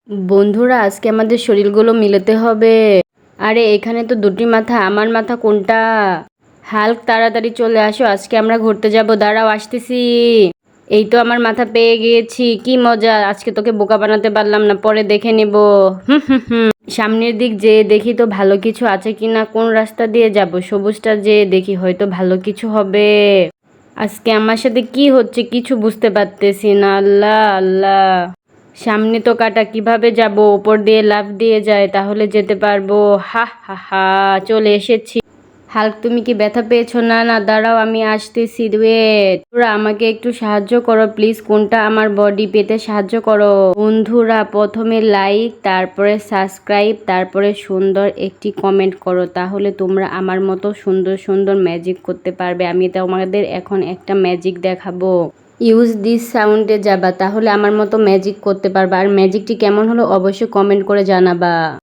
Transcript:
বন্ধুরা, আজকে আমাদের শরীরগুলো মিলাতে হবে। আরে এখানে তো দুটি মাথা, আমার মাথা কোনটা? হাল্ক, তাড়াতাড়ি চলে আসো, আজকে আমরা ঘুরতে যাব। দাঁড়াও, আসতেছি। এই তো আমার মাথা পেয়ে গিয়েছি। কি মজা, আজকে তোকে বোকা বানাতে পারলাম না, পরে দেখে নেব। হুম হুম হুম। সামনের দিক যেয়ে দেখি তো ভালো কিছু আছে কিনা। কোন রাস্তা দিয়ে যাব? সবুজটা যেয়ে দেখি, হয়তো ভালো কিছু হবে। আজকে আমার সাথে কি হচ্ছে কিছু বুঝতে পারতেছি না। আল্লাহ আল্লাহ, সামনে তো কাটা, কিভাবে যাব? উপর দিয়ে লাফ দিয়ে যায় তাহলে যেতে পারবো। হা হা হা, চলে এসেছি। হাল্ক, তুমি কি ব্যথা পেয়েছো? না না, দাঁড়াও, আমি আসতেছি। ওয়েট, তোরা আমাকে একটু সাহায্য করো প্লিজ। কোনটা আমার বডি পেতে সাহায্য করো বন্ধুরা। প্রথমে লাইক, তারপরে সাবস্ক্রাইব, তারপরে সুন্দর একটি কমেন্ট করো, তাহলে তোমরা আমার মতো সুন্দর সুন্দর ম্যাজিক করতে পারবে। আমি তোমাদের এখন একটা ম্যাজিক দেখাবো। ইউজ দিস সাউন্ডে যাবা, তাহলে আমার মতো ম্যাজিক করতে পারবা। আর ম্যাজিকটি কেমন হলো অবশ্যই কমেন্ট করে জানাবা।